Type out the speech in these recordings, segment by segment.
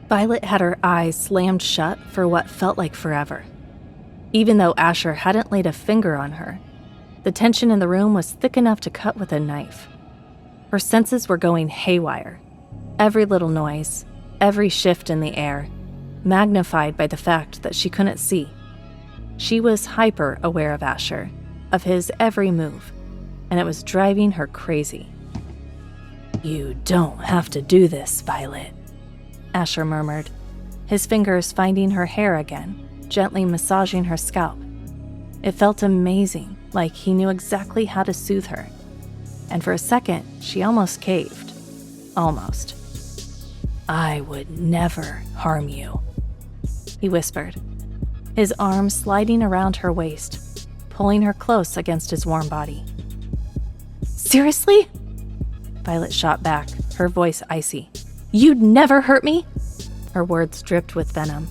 Violet had her eyes slammed shut for what felt like forever. Even though Asher hadn't laid a finger on her, the tension in the room was thick enough to cut with a knife. Her senses were going haywire. Every little noise, every shift in the air, magnified by the fact that she couldn't see. She was hyper-aware of Asher, of his every move, and it was driving her crazy. "You don't have to do this, Violet," Asher murmured, his fingers finding her hair again, gently massaging her scalp. It felt amazing, like he knew exactly how to soothe her. And for a second, she almost caved. Almost. "I would never harm you," he whispered, his arms sliding around her waist, pulling her close against his warm body. "Seriously?" Violet shot back, her voice icy. "You'd never hurt me?" Her words dripped with venom.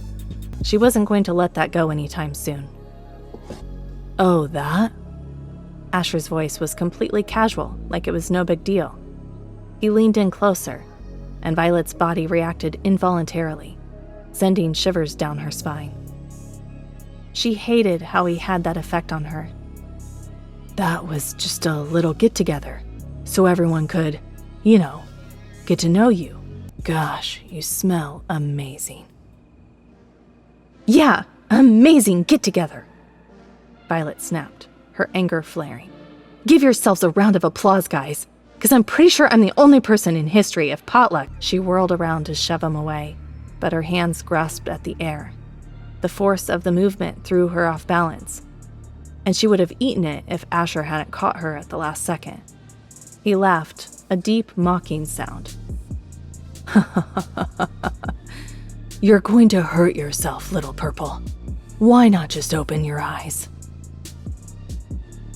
She wasn't going to let that go anytime soon. "Oh, that?" Asher's voice was completely casual, like it was no big deal. He leaned in closer, and Violet's body reacted involuntarily, sending shivers down her spine. She hated how he had that effect on her. "That was just a little get-together, so everyone could, get to know you. Gosh, you smell amazing." "Yeah, amazing get-together," Violet snapped, her anger flaring. "Give yourselves a round of applause, guys, because I'm pretty sure I'm the only person in history of potluck." She whirled around to shove him away, but her hands grasped at the air. The force of the movement threw her off balance, and she would have eaten it if Asher hadn't caught her at the last second. He laughed, a deep, mocking sound. "You're going to hurt yourself, little purple. Why not just open your eyes?"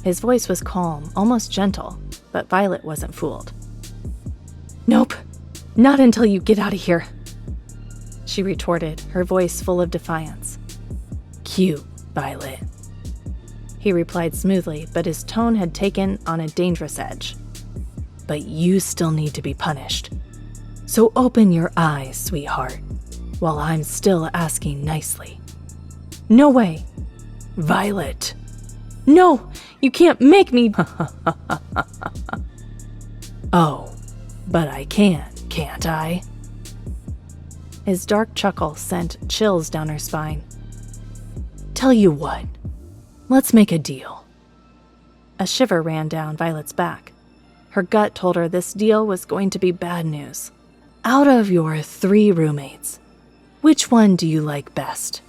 His voice was calm, almost gentle, but Violet wasn't fooled. "Nope, not until you get out of here," she retorted, her voice full of defiance. "Cute, Violet," he replied smoothly, but his tone had taken on a dangerous edge. "But you still need to be punished. So open your eyes, sweetheart, while I'm still asking nicely." "No way." "Violet." "No, you can't make me." "Oh, but I can, can't I?" His dark chuckle sent chills down her spine. "Tell you what, let's make a deal." A shiver ran down Violet's back. Her gut told her this deal was going to be bad news. "Out of your 3 roommates, which one do you like best?"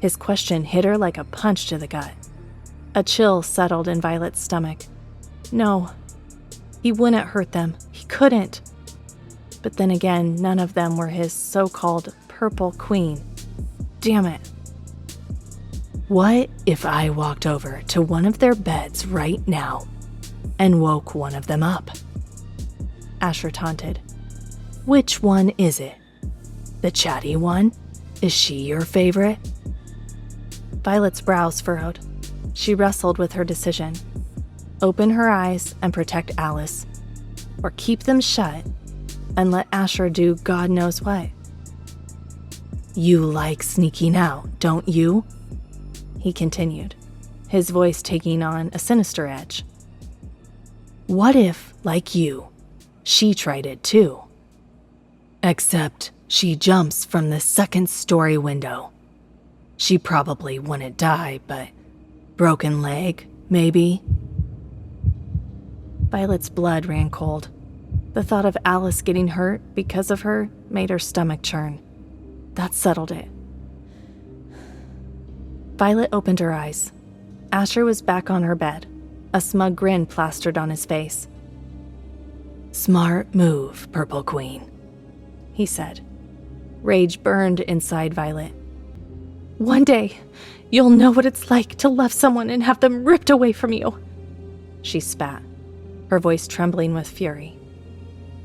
His question hit her like a punch to the gut. A chill settled in Violet's stomach. No, he wouldn't hurt them. He couldn't. But then again, none of them were his so-called purple queen. Damn it. "What if I walked over to one of their beds right now and woke one of them up?" Asher taunted. "Which one is it? The chatty one? Is she your favorite?" Violet's brows furrowed. She wrestled with her decision. Open her eyes and protect Alice, or keep them shut and let Asher do God knows what. "You like sneaking out, don't you?" he continued, his voice taking on a sinister edge. "What if, like you, she tried it too? Except she jumps from the 2nd-story window. She probably wouldn't die, but broken leg, maybe?" Violet's blood ran cold. The thought of Alice getting hurt because of her made her stomach churn. That settled it. Violet opened her eyes. Asher was back on her bed, a smug grin plastered on his face. "Smart move, Purple Queen," he said. Rage burned inside Violet. "One day, you'll know what it's like to love someone and have them ripped away from you," she spat, her voice trembling with fury.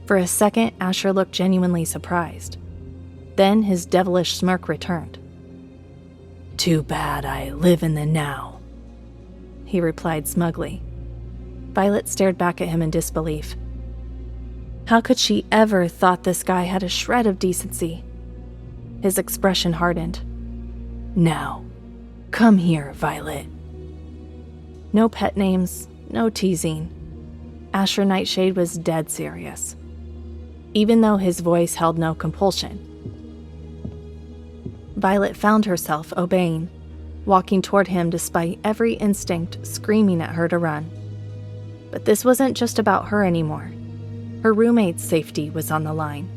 For a second, Asher looked genuinely surprised. Then his devilish smirk returned. "Too bad I live in the now," he replied smugly. Violet stared back at him in disbelief. How could she ever thought this guy had a shred of decency? His expression hardened. Now, come here, Violet. No pet names, no teasing. Asher Nightshade was dead serious, even though his voice held no compulsion. Violet found herself obeying, walking toward him despite every instinct screaming at her to run. But this wasn't just about her anymore. Her roommate's safety was on the line.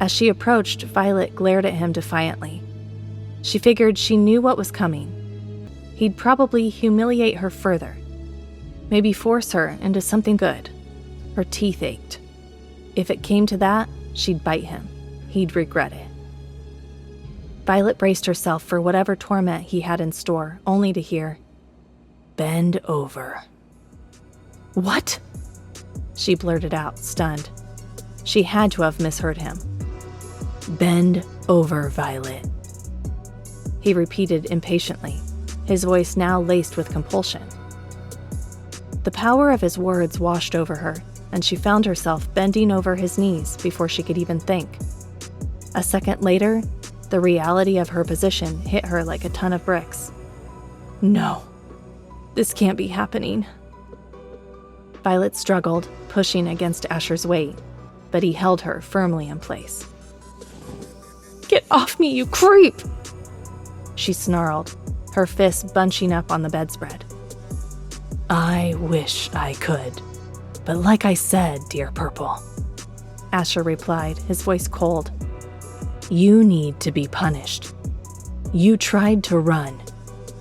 As she approached, Violet glared at him defiantly. She figured she knew what was coming. He'd probably humiliate her further, maybe force her into something good. Her teeth ached. If it came to that, she'd bite him. He'd regret it. Violet braced herself for whatever torment he had in store, only to hear, "Bend over." "What?" She blurted out, stunned. She had to have misheard him. "Bend over, Violet," he repeated impatiently, his voice now laced with compulsion. The power of his words washed over her, and she found herself bending over his knees before she could even think. A second later, the reality of her position hit her like a ton of bricks. No, this can't be happening. Violet struggled, pushing against Asher's weight, but he held her firmly in place. "Get off me, you creep!" She snarled, her fists bunching up on the bedspread. "I wish I could, but like I said, dear Purple," Asher replied, his voice cold. "You need to be punished. You tried to run,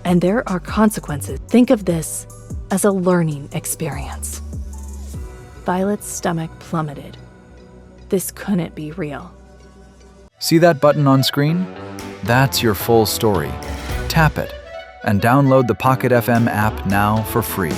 and there are consequences. Think of this as a learning experience." Violet's stomach plummeted. This couldn't be real. See that button on screen? That's your full story. Tap it and download the Pocket FM app now for free.